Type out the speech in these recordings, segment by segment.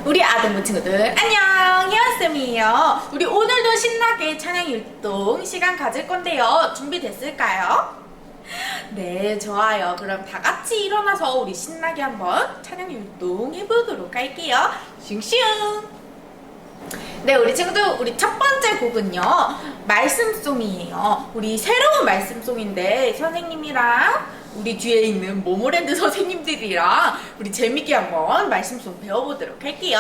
우리 아동부 친구들 안녕, 혜연쌤이에요. 우리 오늘도 신나게 찬양율동 시간 가질 건데요. 준비됐을까요? 네, 좋아요. 그럼 다 같이 일어나서 우리 신나게 한번 찬양율동 해보도록 할게요. 슝슝. 네, 우리 친구들, 우리 첫 번째 곡은요, 말씀송이에요. 우리 새로운 말씀송인데 선생님이랑 우리 뒤에 있는 모모랜드 선생님들이랑 우리 재밌게 한번 말씀송 배워보도록 할게요.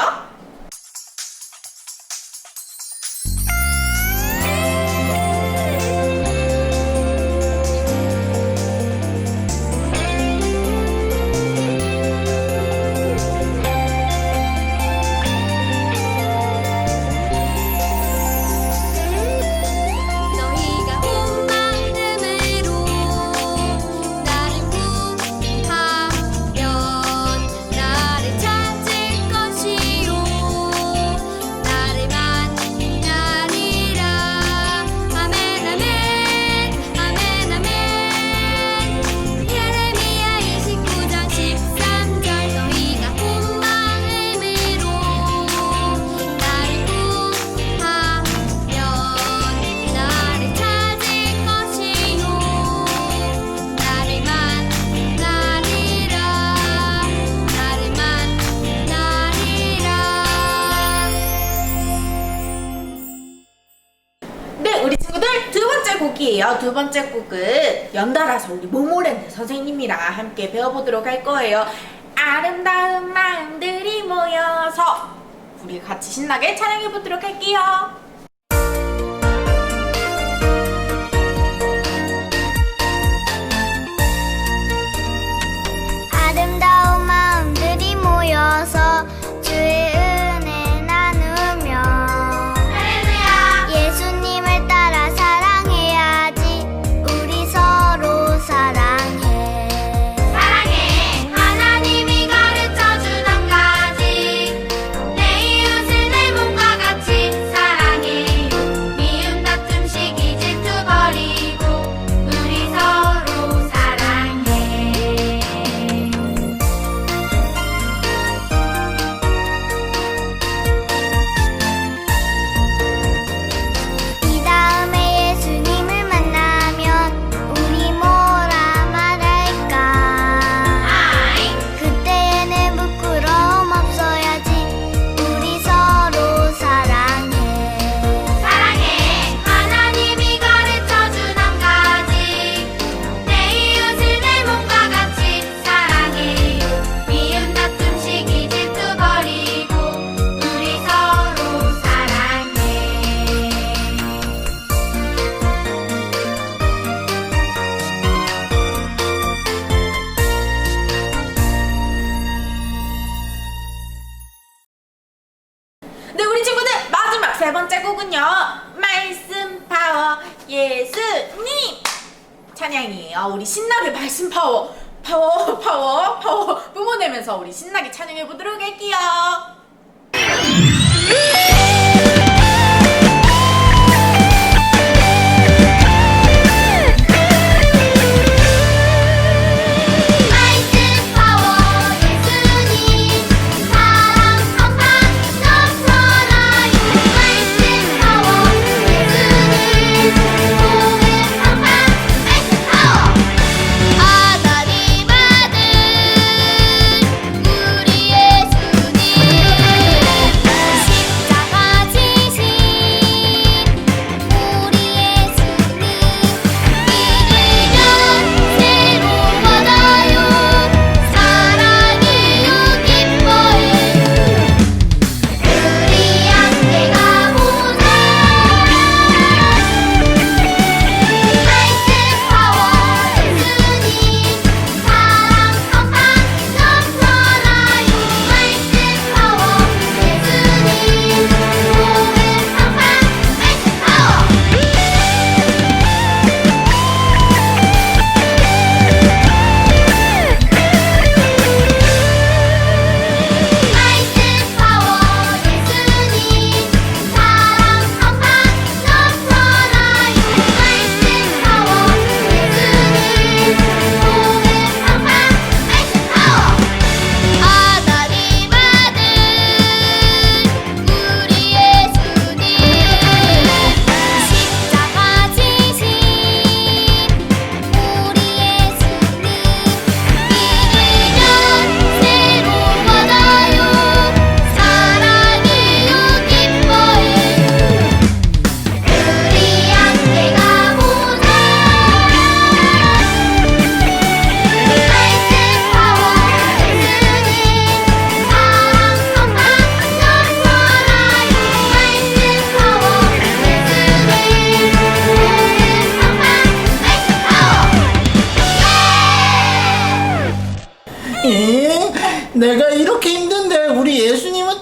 곡이에요. 두 번째 곡은 연달아서 우리 모모랜드 선생님이랑 함께 배워보도록 할 거예요. 아름다운 마음들이 모여서 우리 같이 신나게 찬양해보도록 할게요. 아름다운 마음들이 모여서 주의 은혜 나누며 할렐루야. 예수님을 따라 사랑해야지. 우리 서로 사랑해. 사랑해. 하나님이 가르쳐준 한 가지. 내 이웃을 내 몸과 같이 사랑해요. 미움 다툼 시기 질투 버리고 우리 서로 사랑해. 이 다음에 예수님을 만나면 우리 뭐라 말할까? 그때에는 부끄러움 없어야지. 우리 서로 사랑해. 사랑해. 하나님이 가르쳐준 한 가지. 내 이웃을 내 몸과 같이 사랑해요. 미움 다툼 시기 질투 버리고 우리 서로 사랑해. 네, 우리 친구들 마지막 세 번째 곡은요, 말씀 파워 예수님 찬양이에요. 우리 신나게 말씀 파워 뿜어내면서 우리 신나게 찬양해보도록 할게요. 말씀 파워 예수님 사랑 팡팡 넘쳐나요. 말씀 파워 예수님 복음 팡팡. 말씀 파워. 하나님 아들 우리 예수님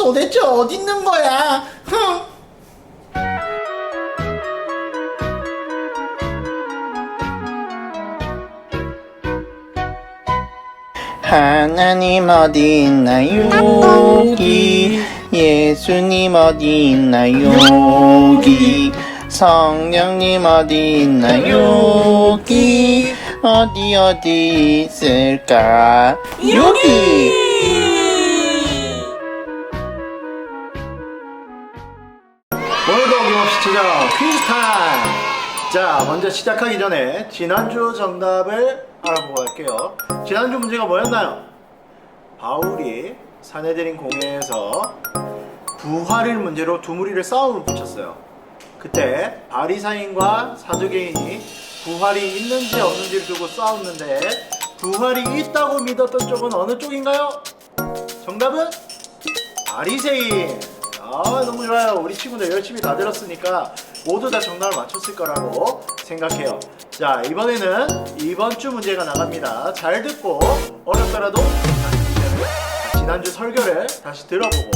도대체 어디 있는 거야? 흥. 하나님 어디 있나요? 여기. 예수님 어디 있나요? 여기. 성령님 어디 있나요? 여기. 어디 있을까? 여기. 오늘도 어김없이 찾아온 퀴즈 타임! 자, 먼저 시작하기 전에 지난주 정답을 알아보고 갈게요. 지난주 문제가 뭐였나요? 바울이 사내들인 공회에서 부활일 문제로 두 무리를 싸움을 붙였어요. 그때 바리사인과 사두개인이 부활이 있는지 없는지를 두고 싸웠는데 부활이 있다고 믿었던 쪽은 어느 쪽인가요? 정답은 바리새인. 너무 좋아요. 우리 친구들 열심히 다 들었으니까 모두 다 정답을 맞췄을 거라고 생각해요. 자, 이번에는 이번 주 문제가 나갑니다. 잘 듣고 어렵더라도 지난주 설교를 다시 들어보고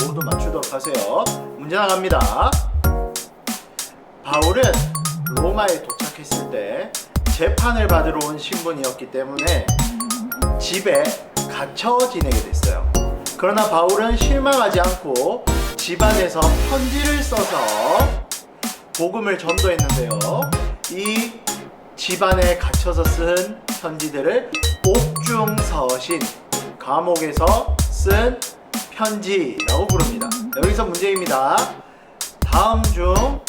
모두 맞추도록 하세요. 문제 나갑니다. 바울은 로마에 도착했을 때 재판을 받으러 온 신분이었기 때문에 집에 갇혀 지내게 됐어요. 그러나 바울은 실망하지 않고 집안에서 편지를 써서 복음을 전도했는데요. 이 집안에 갇혀서 쓴 편지들을 옥중서신, 감옥에서 쓴 편지라고 부릅니다. 여기서 문제입니다. 다음 중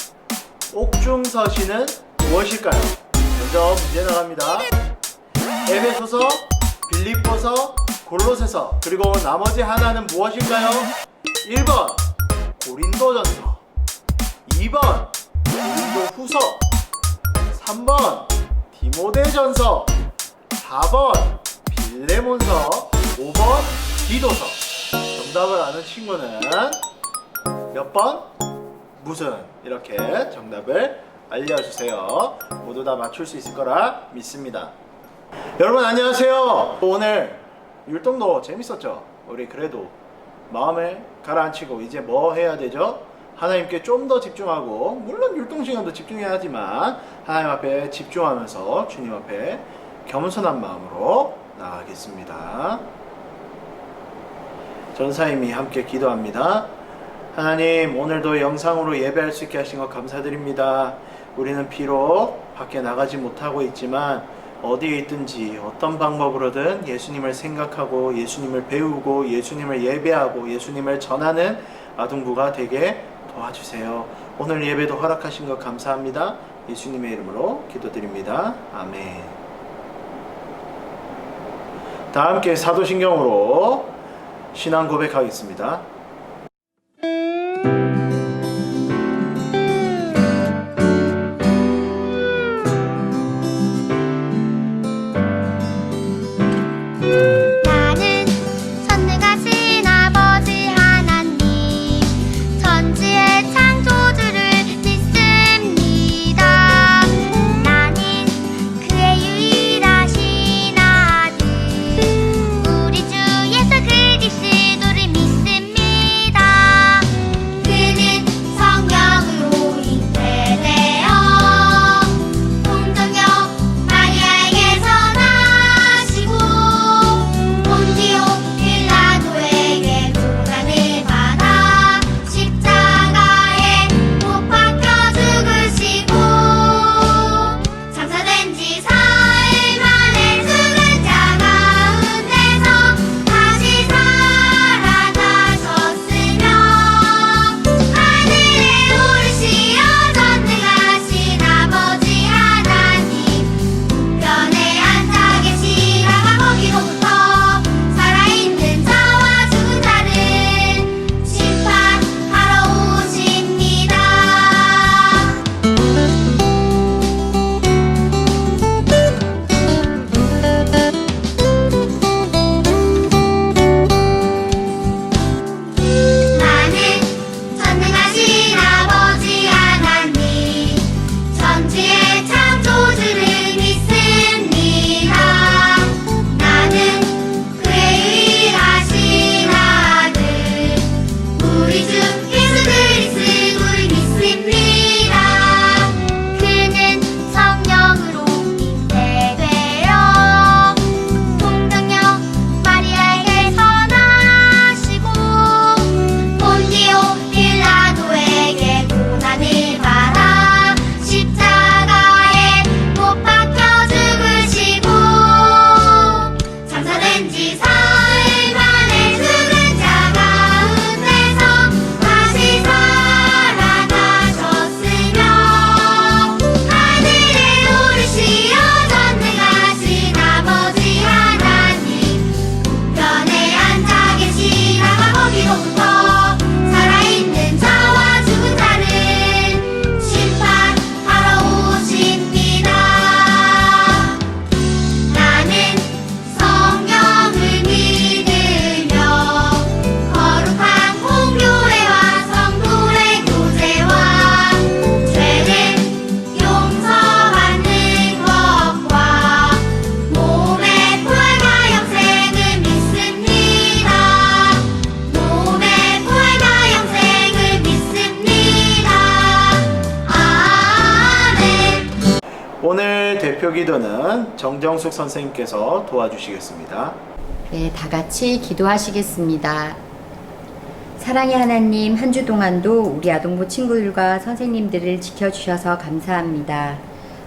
옥중서신은 무엇일까요? 먼저 문제 나갑니다. 에베소서, 빌립보서, 골로새서, 그리고 나머지 하나는 무엇일까요? 1번 고린도전서, 2번 고린도후서, 3번 디모데전서, 4번 빌레몬서, 5번 디도서. 정답을 아는 친구는 몇 번? 무슨? 이렇게 정답을 알려주세요. 모두 다 맞출 수 있을 거라 믿습니다. 여러분 안녕하세요. 오늘 율동도 재밌었죠? 우리 그래도 마음을 가라앉히고 이제 뭐 해야 되죠? 하나님께 좀 더 집중하고, 물론 율동 시간도 집중해야 하지만 하나님 앞에 집중하면서 주님 앞에 겸손한 마음으로 나아가겠습니다. 전사님이 함께 기도합니다. 하나님, 오늘도 영상으로 예배할 수 있게 하신 것 감사드립니다. 우리는 비록 밖에 나가지 못하고 있지만 어디에 있든지 어떤 방법으로든 예수님을 생각하고 예수님을 배우고 예수님을 예배하고 예수님을 전하는 아동부가 되게 도와주세요. 오늘 예배도 허락하신 것 감사합니다. 예수님의 이름으로 기도드립니다. 아멘. 다 함께 사도신경으로 신앙 고백하겠습니다. 나는 전능하신 아버지 하나님 천지의 창조주를 믿습니다. 나는 그의 유일하신 아들 우리 주 예수 그리스도를 믿습니다. 대표 기도는 정정숙 선생님께서 도와주시겠습니다. 네, 다 같이 기도하시겠습니다. 사랑의 하나님, 한 주 동안도 우리 아동부 친구들과 선생님들을 지켜주셔서 감사합니다.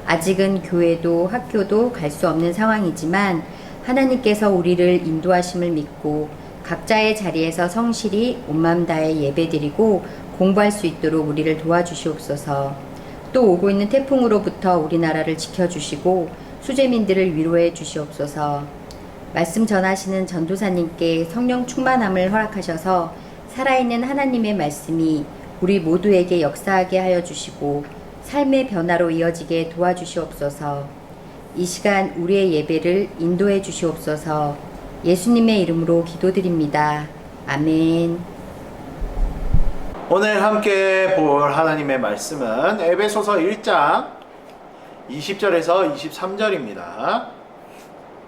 아직은 교회도 학교도 갈 수 없는 상황이지만 하나님께서 우리를 인도하심을 믿고 각자의 자리에서 성실히 온 마음 다해 예배드리고 공부할 수 있도록 우리를 도와주시옵소서. 또 오고 있는 태풍으로부터 우리나라를 지켜주시고 수재민들을 위로해 주시옵소서. 말씀 전하시는 전도사님께 성령 충만함을 허락하셔서 살아있는 하나님의 말씀이 우리 모두에게 역사하게 하여 주시고 삶의 변화로 이어지게 도와주시옵소서. 이 시간 우리의 예배를 인도해 주시옵소서. 예수님의 이름으로 기도드립니다. 아멘. 오늘 함께 볼 하나님의 말씀은 에베소서 1장 20절에서 23절입니다.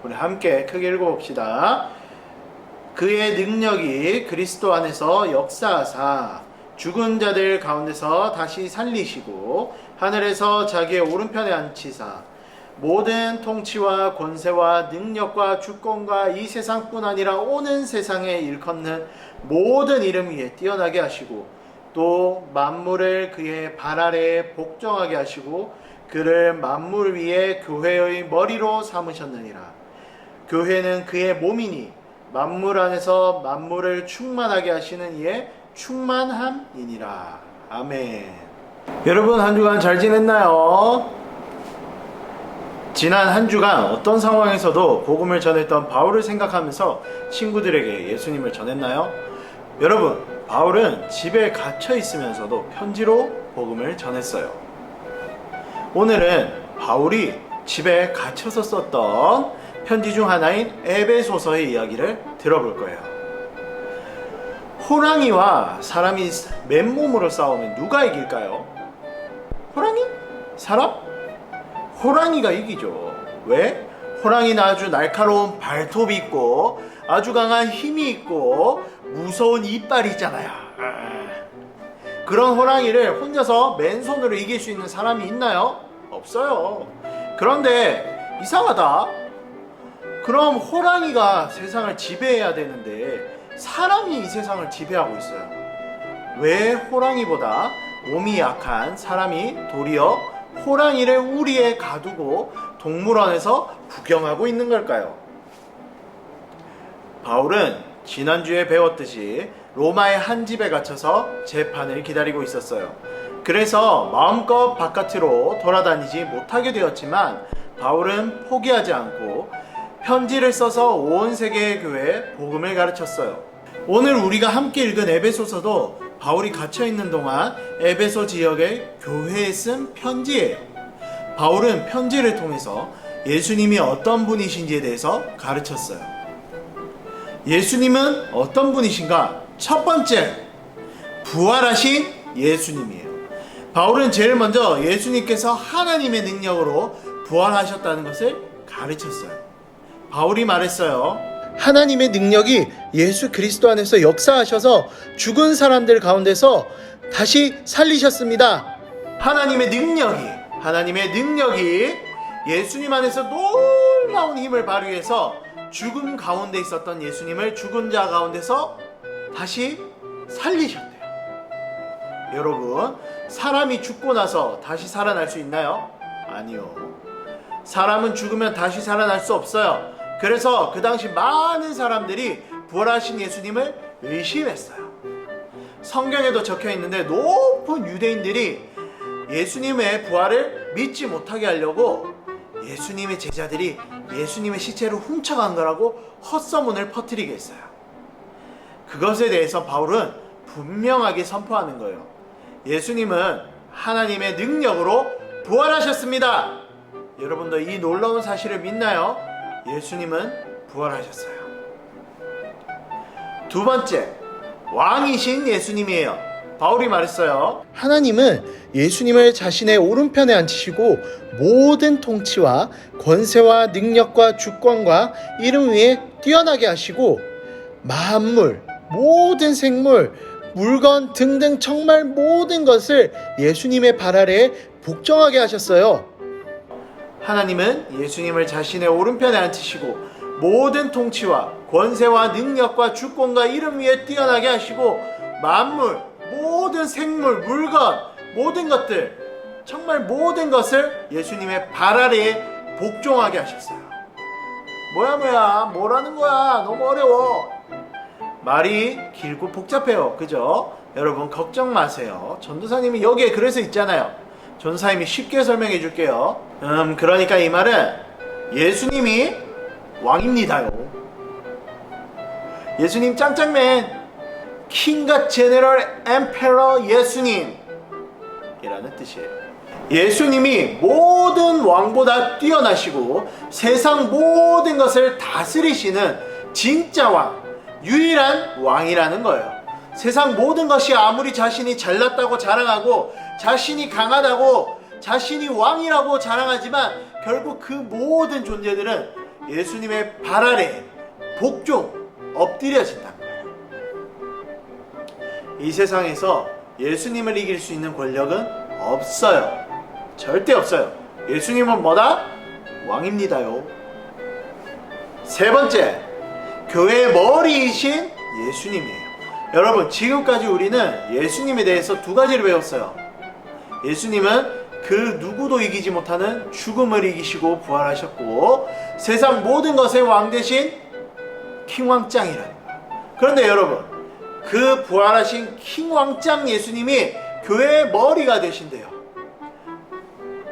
우리 함께 크게 읽어봅시다. 그의 능력이 그리스도 안에서 역사하사 죽은 자들 가운데서 다시 살리시고 하늘에서 자기의 오른편에 앉히사 모든 통치와 권세와 능력과 주권과 이 세상뿐 아니라 오는 세상에 일컫는 모든 이름 위에 뛰어나게 하시고 또 만물을 그의 발 아래에 복종하게 하시고 그를 만물 위에 교회의 머리로 삼으셨느니라. 교회는 그의 몸이니 만물 안에서 만물을 충만하게 하시는 이의 충만함이니라. 아멘. 여러분 한 주간 잘 지냈나요? 지난 한 주간 어떤 상황에서도 복음을 전했던 바울을 생각하면서 친구들에게 예수님을 전했나요? 여러분, 바울은 집에 갇혀 있으면서도 편지로 복음을 전했어요. 오늘은 바울이 집에 갇혀서 썼던 편지 중 하나인 에베소서의 이야기를 들어볼 거예요. 호랑이와 사람이 맨몸으로 싸우면 누가 이길까요? 호랑이? 사람? 호랑이가 이기죠. 왜? 호랑이는 아주 날카로운 발톱이 있고 아주 강한 힘이 있고 무서운 이빨이 있잖아요. 그런 호랑이를 혼자서 맨손으로 이길 수 있는 사람이 있나요? 없어요. 그런데 이상하다. 그럼 호랑이가 세상을 지배해야 되는데 사람이 이 세상을 지배하고 있어요. 왜 호랑이보다 몸이 약한 사람이 도리어 호랑이를 우리에 가두고 동물원에서 구경하고 있는 걸까요? 바울은 지난주에 배웠듯이 로마의 한 집에 갇혀서 재판을 기다리고 있었어요. 그래서 마음껏 바깥으로 돌아다니지 못하게 되었지만 바울은 포기하지 않고 편지를 써서 온 세계의 교회에 복음을 가르쳤어요. 오늘 우리가 함께 읽은 에베소서도 바울이 갇혀있는 동안 에베소 지역의 교회에 쓴 편지예요. 바울은 편지를 통해서 예수님이 어떤 분이신지에 대해서 가르쳤어요. 예수님은 어떤 분이신가? 첫 번째, 부활하신 예수님이에요. 바울은 제일 먼저 예수님께서 하나님의 능력으로 부활하셨다는 것을 가르쳤어요. 바울이 말했어요. 하나님의 능력이 예수 그리스도 안에서 역사하셔서 죽은 사람들 가운데서 다시 살리셨습니다. 하나님의 능력이 예수님 안에서 놀라운 힘을 발휘해서 죽음 가운데 있었던 예수님을 죽은 자 가운데서 다시 살리셨대요. 여러분, 사람이 죽고 나서 다시 살아날 수 있나요? 아니요. 사람은 죽으면 다시 살아날 수 없어요. 그래서 그 당시 많은 사람들이 부활하신 예수님을 의심했어요. 성경에도 적혀 있는데 높은 유대인들이 예수님의 부활을 믿지 못하게 하려고 예수님의 제자들이 예수님의 시체를 훔쳐간 거라고 헛소문을 퍼뜨리게 했어요. 그것에 대해서 바울은 분명하게 선포하는 거예요. 예수님은 하나님의 능력으로 부활하셨습니다. 여러분도 이 놀라운 사실을 믿나요? 예수님은 부활하셨어요. 두 번째, 왕이신 예수님이에요. 바울이 말했어요. 하나님은 예수님을 자신의 오른편에 앉히시고 모든 통치와 권세와 능력과 주권과 이름 위에 뛰어나게 하시고 만물, 모든 생물, 물건 등등 정말 모든 것을 예수님의 발 아래에 복종하게 하셨어요. 하나님은 예수님을 자신의 오른편에 앉히시고 모든 통치와 권세와 능력과 주권과 이름 위에 뛰어나게 하시고 만물, 모든 생물, 물건, 모든 것들, 정말 모든 것을 예수님의 발 아래에 복종하게 하셨어요. 뭐야 뭐라는 거야, 너무 어려워. 말이 길고 복잡해요, 그죠? 여러분 걱정 마세요. 전도사님이 여기에 그래서 있잖아요. 전도사님이 쉽게 설명해 줄게요. 그러니까 이 말은 예수님이 왕입니다요. 예수님 짱짱맨, 킹과 제네럴 엠페러 예수님 이라는 뜻이에요. 예수님이 모든 왕보다 뛰어나시고 세상 모든 것을 다스리시는 진짜 왕, 유일한 왕이라는 거예요. 세상 모든 것이 아무리 자신이 잘났다고 자랑하고 자신이 강하다고 자신이 왕이라고 자랑하지만 결국 그 모든 존재들은 예수님의 발 아래에 복종, 엎드려진다는 거예요. 이 세상에서 예수님을 이길 수 있는 권력은 없어요. 절대 없어요. 예수님은 뭐다? 왕입니다요. 세 번째, 교회의 머리이신 예수님이에요. 여러분, 지금까지 우리는 예수님에 대해서 두 가지를 배웠어요. 예수님은 그 누구도 이기지 못하는 죽음을 이기시고 부활하셨고 세상 모든 것의 왕 대신 킹왕짱이라는 거예요. 그런데 여러분, 그 부활하신 킹왕짱 예수님이 교회의 머리가 되신대요.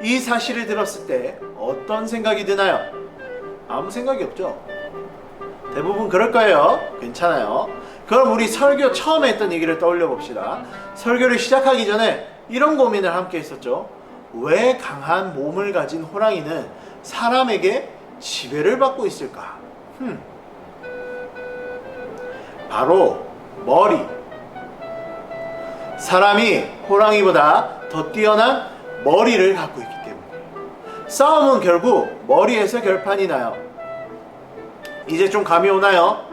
이 사실을 들었을 때 어떤 생각이 드나요? 아무 생각이 없죠. 대부분 그럴 거예요. 괜찮아요. 그럼 우리 설교 처음에 했던 얘기를 떠올려 봅시다. 설교를 시작하기 전에 이런 고민을 함께 했었죠. 왜 강한 몸을 가진 호랑이는 사람에게 지배를 받고 있을까? 바로 머리. 사람이 호랑이보다 더 뛰어난 머리를 갖고 있기 때문에 싸움은 결국 머리에서 결판이 나요. 이제 좀 감이 오나요?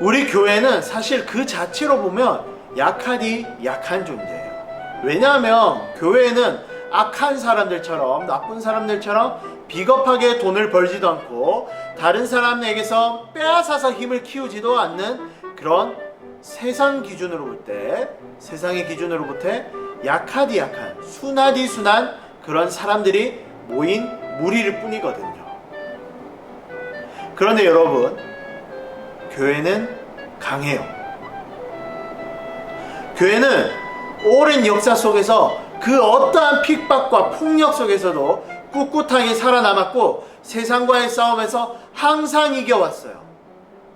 우리 교회는 사실 그 자체로 보면 약하디 약한 존재예요. 왜냐하면 교회는 악한 사람들처럼, 나쁜 사람들처럼 비겁하게 돈을 벌지도 않고 다른 사람에게서 빼앗아서 힘을 키우지도 않는 그런 세상 기준으로 볼 때, 세상의 기준으로 볼 때 약하디 약한, 순하디 순한 그런 사람들이 모인 무리일 뿐이거든요. 그런데 여러분, 교회는 강해요. 교회는 오랜 역사 속에서 그 어떠한 핍박과 폭력 속에서도 꿋꿋하게 살아남았고 세상과의 싸움에서 항상 이겨왔어요.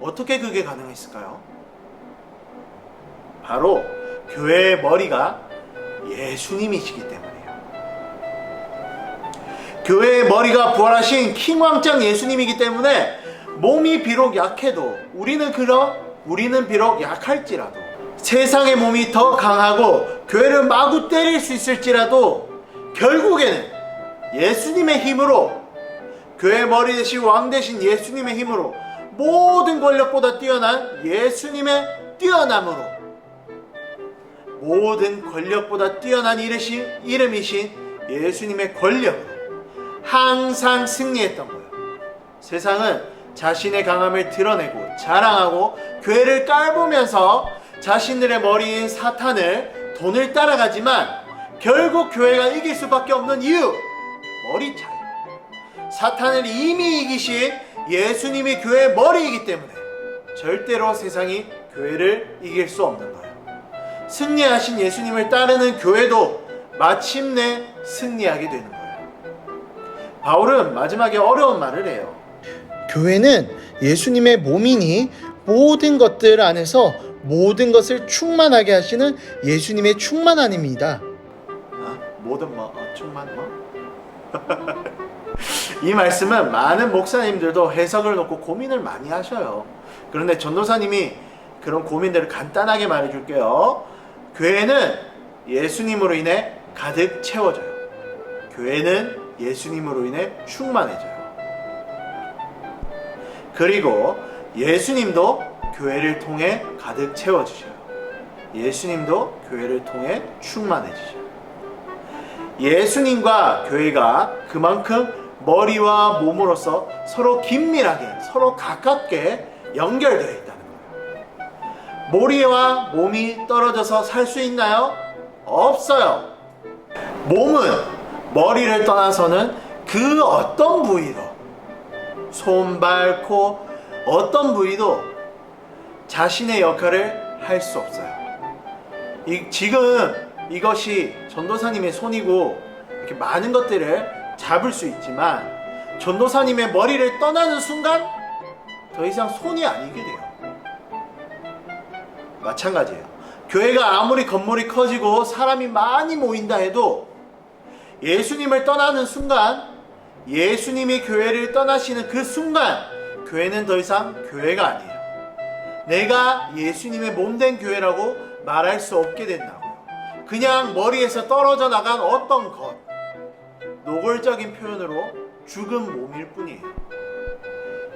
어떻게 그게 가능했을까요? 바로 교회의 머리가 예수님이시기 때문이에요. 교회의 머리가 부활하신 킹왕짱 예수님이기 때문에 몸이 비록 약해도 우리는 비록 약할지라도 세상의 몸이 더 강하고 교회를 마구 때릴 수 있을지라도 결국에는 예수님의 힘으로, 교회의 머리 대신 왕 대신 예수님의 힘으로, 모든 권력보다 뛰어난 예수님의 뛰어남으로, 모든 권력보다 뛰어난 이름이신 예수님의 권력으로 항상 승리했던 거예요. 세상은 자신의 강함을 드러내고 자랑하고 교회를 깔보면서 자신들의 머리인 사탄을 돈을 따라가지만 결국 교회가 이길 수밖에 없는 이유, 머리 차이. 사탄을 이미 이기신 예수님이 교회의 머리이기 때문에 절대로 세상이 교회를 이길 수 없는 거예요. 승리하신 예수님을 따르는 교회도 마침내 승리하게 되는 거예요. 바울은 마지막에 어려운 말을 해요. 교회는 예수님의 몸이니 모든 것들 안에서 모든 것을 충만하게 하시는 예수님의 충만함입니다. 모든 충만 이 말씀은 많은 목사님들도 해석을 놓고 고민을 많이 하셔요. 그런데 전도사님이 그런 고민들을 간단하게 말해줄게요. 교회는 예수님으로 인해 가득 채워져요. 교회는 예수님으로 인해 충만해져요. 그리고 예수님도 교회를 통해 가득 채워주셔요. 예수님도 교회를 통해 충만해지셔요. 예수님과 교회가 그만큼 머리와 몸으로서 서로 긴밀하게, 서로 가깝게 연결되어 있다는 거예요. 머리와 몸이 떨어져서 살 수 있나요? 없어요. 몸은 머리를 떠나서는 그 어떤 부위도, 손, 발, 코, 어떤 부위도 자신의 역할을 할 수 없어요. 지금 이것이 전도사님의 손이고 이렇게 많은 것들을 잡을 수 있지만 전도사님의 머리를 떠나는 순간 더 이상 손이 아니게 돼요. 마찬가지예요. 교회가 아무리 건물이 커지고 사람이 많이 모인다 해도 예수님을 떠나는 순간, 예수님이 교회를 떠나시는 그 순간 교회는 더 이상 교회가 아니에요. 내가 예수님의 몸된 교회라고 말할 수 없게 된다고요. 그냥 머리에서 떨어져 나간 어떤 것, 노골적인 표현으로 죽은 몸일 뿐이에요.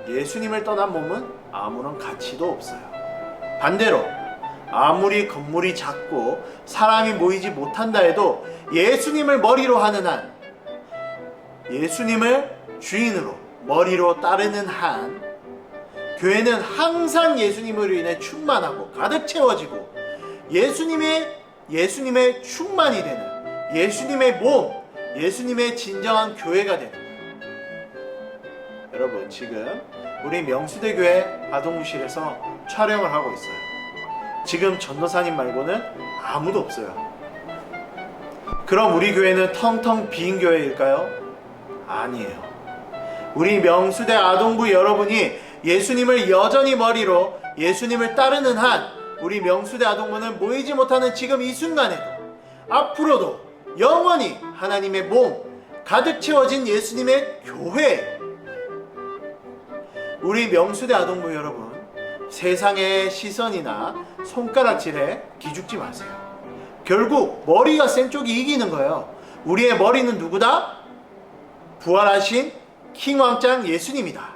예수님을 떠난 몸은 아무런 가치도 없어요. 반대로 아무리 건물이 작고 사람이 모이지 못한다 해도 예수님을 머리로 하는 한, 예수님을 주인으로 머리로 따르는 한, 교회는 항상 예수님으로 인해 충만하고 가득 채워지고 예수님의 충만이 되는, 예수님의 몸, 예수님의 진정한 교회가 되는 거예요. 여러분, 지금 우리 명수대교회 아동무실에서 촬영을 하고 있어요. 지금 전도사님 말고는 아무도 없어요. 그럼 우리 교회는 텅텅 빈 교회일까요? 아니에요. 우리 명수대 아동부 여러분이 예수님을 여전히 머리로 예수님을 따르는 한, 우리 명수대 아동부는 모이지 못하는 지금 이 순간에도 앞으로도 영원히 하나님의 몸, 가득 채워진 예수님의 교회. 우리 명수대 아동부 여러분, 세상의 시선이나 손가락질에 기죽지 마세요. 결국 머리가 센 쪽이 이기는 거예요. 우리의 머리는 누구다? 부활하신 킹왕짱 예수님이다.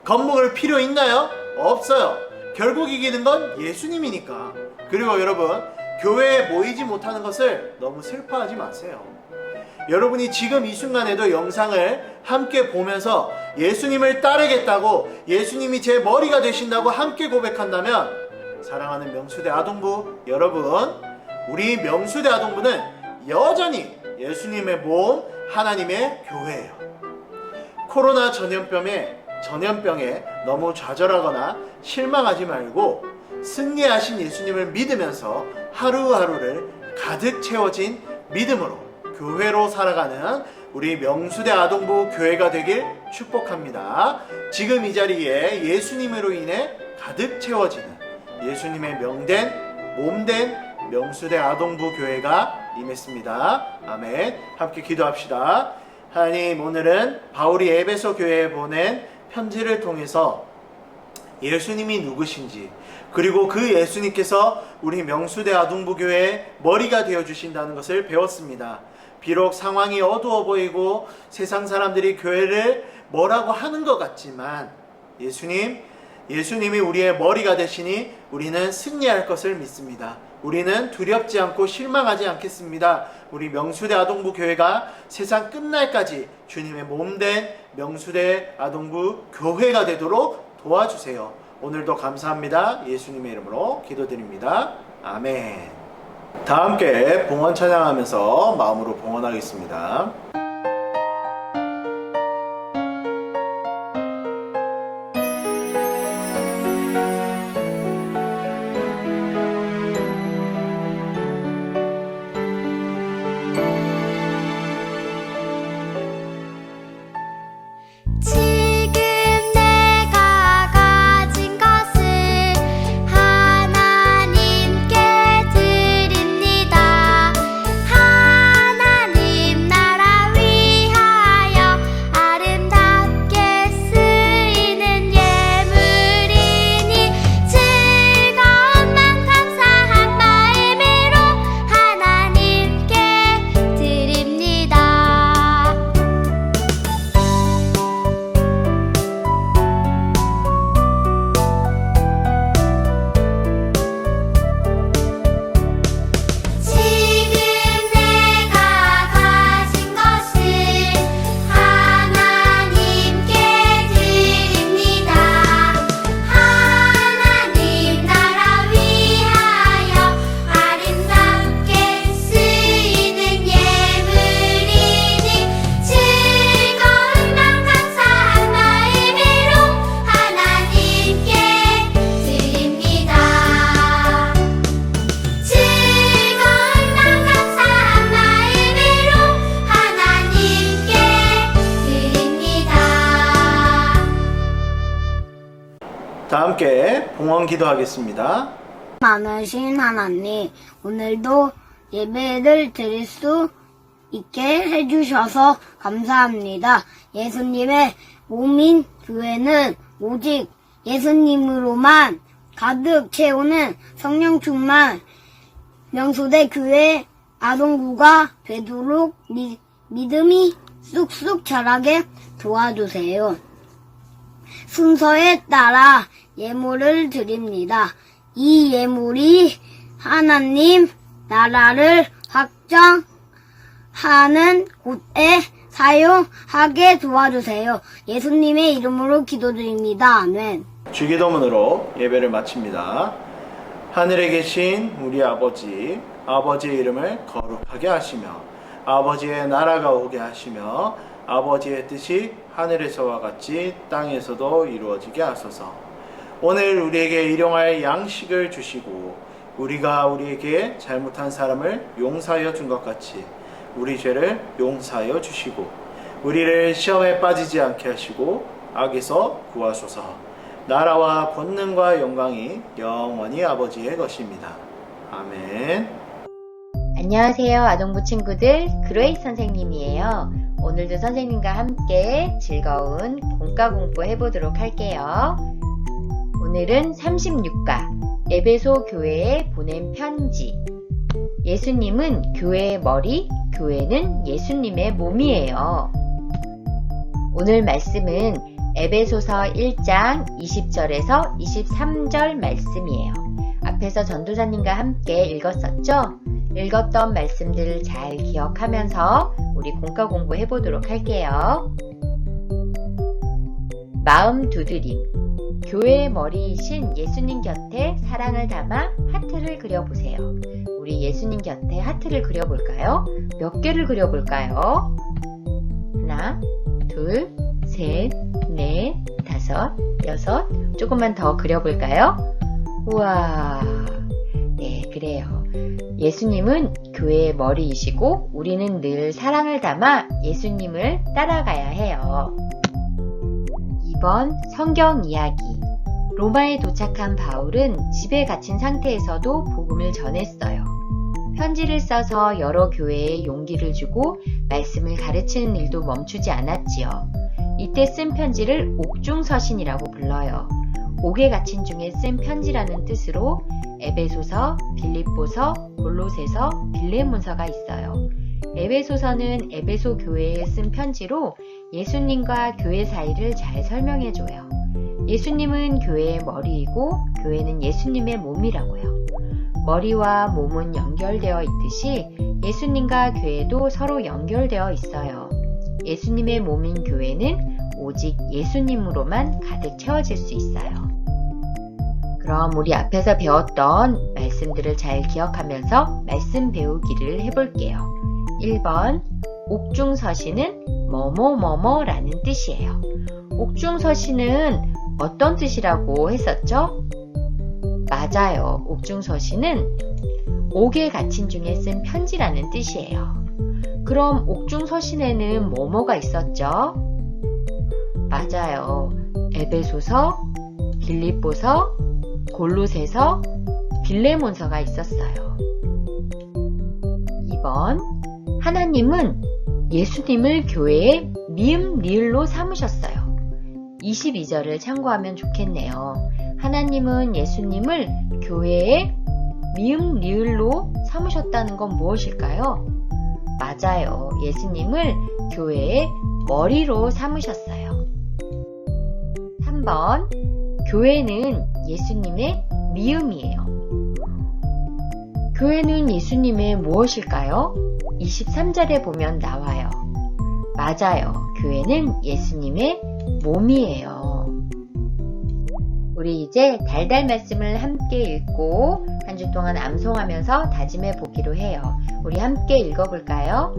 겁먹을 필요 있나요? 없어요. 결국 이기는 건 예수님이니까. 그리고 여러분, 교회에 모이지 못하는 것을 너무 슬퍼하지 마세요. 여러분이 지금 이 순간에도 영상을 함께 보면서 예수님을 따르겠다고, 예수님이 제 머리가 되신다고 함께 고백한다면, 사랑하는 명수대 아동부 여러분, 우리 명수대 아동부는 여전히 예수님의 몸, 하나님의 교회예요. 코로나 전염병에 너무 좌절하거나 실망하지 말고 승리하신 예수님을 믿으면서 하루하루를 가득 채워진 믿음으로 교회로 살아가는 우리 명수대 아동부 교회가 되길 축복합니다. 지금 이 자리에 예수님으로 인해 가득 채워지는 예수님의 명된 몸된 명수대 아동부 교회가 임했습니다. 아멘. 함께 기도합시다. 하나님, 오늘은 바울이 에베소 교회에 보낸 편지를 통해서 예수님이 누구신지, 그리고 그 예수님께서 우리 명수대 아동부 교회의 머리가 되어주신다는 것을 배웠습니다. 비록 상황이 어두워 보이고 세상 사람들이 교회를 뭐라고 하는 것 같지만 예수님이 우리의 머리가 되시니 우리는 승리할 것을 믿습니다. 우리는 두렵지 않고 실망하지 않겠습니다. 우리 명수대 아동부 교회가 세상 끝날까지 주님의 몸된 명수대 아동부 교회가 되도록 도와주세요. 오늘도 감사합니다. 예수님의 이름으로 기도드립니다. 아멘. 다 함께 봉헌 찬양하면서 마음으로 봉헌하겠습니다. 지금 내가 가진 것을 하나님께 드립니다. 하나님 나라 함께 봉헌 기도하겠습니다. 많으신 하나님, 오늘도 예배를 드릴 수 있게 해주셔서 감사합니다. 예수님의 몸인 교회는 오직 예수님으로만 가득 채우는 성령 충만 명소대 교회 아동부가 되도록 믿음이 쑥쑥 자라게 도와주세요. 순서에 따라 예물을 드립니다. 이 예물이 하나님 나라를 확장하는 곳에 사용하게 도와주세요. 예수님의 이름으로 기도드립니다. 아멘. 주기도문으로 예배를 마칩니다. 하늘에 계신 우리 아버지, 아버지의 이름을 거룩하게 하시며 아버지의 나라가 오게 하시며 아버지의 뜻이 하늘에서와 같이 땅에서도 이루어지게 하소서. 오늘 우리에게 일용할 양식을 주시고 우리가 우리에게 잘못한 사람을 용서하여 준 것 같이 우리 죄를 용서하여 주시고 우리를 시험에 빠지지 않게 하시고 악에서 구하소서. 나라와 권능과 영광이 영원히 아버지의 것입니다. 아멘. 안녕하세요, 아동부 친구들. 그레이스 선생님이에요. 오늘도 선생님과 함께 즐거운 본과 공부 해보도록 할게요. 오늘은 36과 에베소 교회에 보낸 편지. 예수님은 교회의 머리, 교회는 예수님의 몸이에요. 오늘 말씀은 에베소서 1장 20절에서 23절 말씀이에요. 앞에서 전도사님과 함께 읽었었죠? 읽었던 말씀들을 잘 기억하면서 우리 공과 공부 해보도록 할게요. 마음 두드림. 교회의 머리이신 예수님 곁에 사랑을 담아 하트를 그려보세요. 우리 예수님 곁에 하트를 그려볼까요? 몇 개를 그려볼까요? 하나, 둘, 셋, 넷, 다섯, 여섯. 조금만 더 그려볼까요? 우와, 네, 그래요. 예수님은 교회의 머리이시고 우리는 늘 사랑을 담아 예수님을 따라가야 해요. 2번 성경 이야기. 로마에 도착한 바울은 집에 갇힌 상태에서도 복음을 전했어요. 편지를 써서 여러 교회에 용기를 주고 말씀을 가르치는 일도 멈추지 않았지요. 이때 쓴 편지를 옥중서신이라고 불러요. 옥에 갇힌 중에 쓴 편지라는 뜻으로 에베소서, 빌립보서, 골로새서, 빌레몬서가 있어요. 에베소서는 에베소 교회에 쓴 편지로 예수님과 교회 사이를 잘 설명해줘요. 예수님은 교회의 머리이고 교회는 예수님의 몸이라고요. 머리와 몸은 연결되어 있듯이 예수님과 교회도 서로 연결되어 있어요. 예수님의 몸인 교회는 오직 예수님으로만 가득 채워질 수 있어요. 그럼 우리 앞에서 배웠던 말씀들을 잘 기억하면서 말씀 배우기를 해볼게요. 1번 옥중서신은 뭐뭐뭐뭐라는 뜻이에요. 옥중서신은 어떤 뜻이라고 했었죠? 맞아요. 옥중서신은 옥에 갇힌 중에 쓴 편지라는 뜻이에요. 그럼 옥중서신에는 뭐뭐가 있었죠? 맞아요. 에베소서, 빌립보서, 골로새서, 빌레몬서가 있었어요. 2번 하나님은 예수님을 교회의 미음 리을로 삼으셨어요. 22절을 참고하면 좋겠네요. 하나님은 예수님을 교회의 미음 리을로 삼으셨다는 건 무엇일까요? 맞아요. 예수님을 교회의 머리로 삼으셨어요. 3번 교회는 예수님의 미음이에요. 교회는 예수님의 무엇일까요? 23절에 보면 나와요. 맞아요. 교회는 예수님의 몸이에요. 우리 이제 달달 말씀을 함께 읽고 한 주 동안 암송하면서 다짐해 보기로 해요. 우리 함께 읽어볼까요?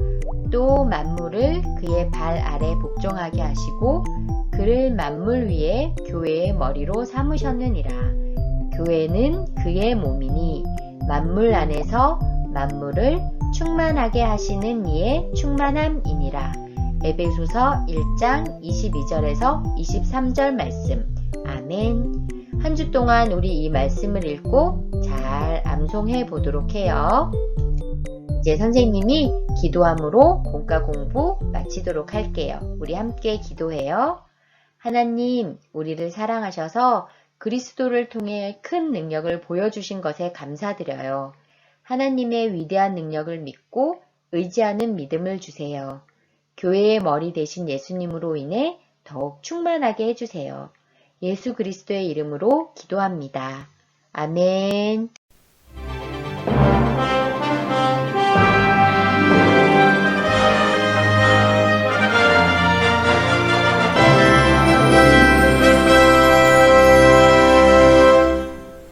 또 만물을 그의 발 아래 복종하게 하시고 그를 만물 위에 교회의 머리로 삼으셨느니라. 교회는 그의 몸이니 만물 안에서 만물을 충만하게 하시는 이의 충만함이니라. 에베소서 1장 22절에서 23절 말씀. 아멘. 한 주 동안 우리 이 말씀을 읽고 잘 암송해 보도록 해요. 이제 선생님이 기도함으로 공과 공부 마치도록 할게요. 우리 함께 기도해요. 하나님, 우리를 사랑하셔서 그리스도를 통해 큰 능력을 보여주신 것에 감사드려요. 하나님의 위대한 능력을 믿고 의지하는 믿음을 주세요. 교회의 머리 대신 예수님으로 인해 더욱 충만하게 해주세요. 예수 그리스도의 이름으로 기도합니다. 아멘.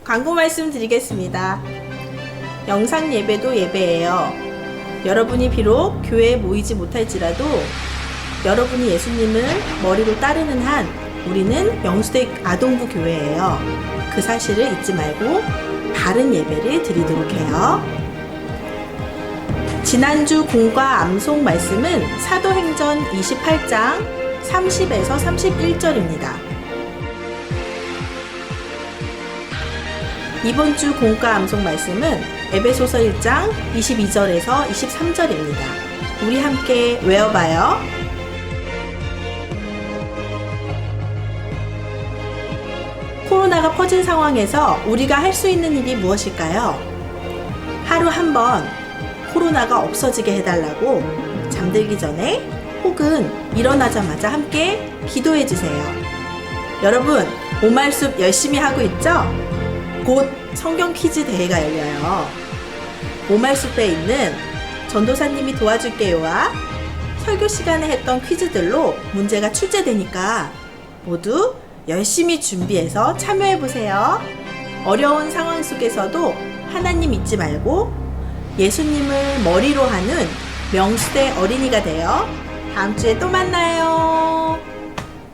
광고 말씀 드리겠습니다. 영상 예배도 예배예요. 여러분이 비록 교회에 모이지 못할지라도 여러분이 예수님을 머리로 따르는 한 우리는 영수대 아동부 교회예요. 그 사실을 잊지 말고 바른 예배를 드리도록 해요. 지난주 공과 암송 말씀은 사도행전 28장 30에서 31절입니다. 이번 주 공과 암송 말씀은 에베소서 1장 22절에서 23절입니다. 우리 함께 외워봐요. 코로나가 퍼진 상황에서 우리가 할 수 있는 일이 무엇일까요? 하루 한 번 코로나가 없어지게 해달라고 잠들기 전에 혹은 일어나자마자 함께 기도해 주세요. 여러분, 오말숲 열심히 하고 있죠? 곧 성경 퀴즈 대회가 열려요. 오말숲에 있는 전도사님이 도와줄게요와 설교 시간에 했던 퀴즈들로 문제가 출제되니까 모두 열심히 준비해서 참여해보세요. 어려운 상황 속에서도 하나님 잊지 말고 예수님을 머리로 하는 명수대 어린이가 되어 다음 주에 또 만나요.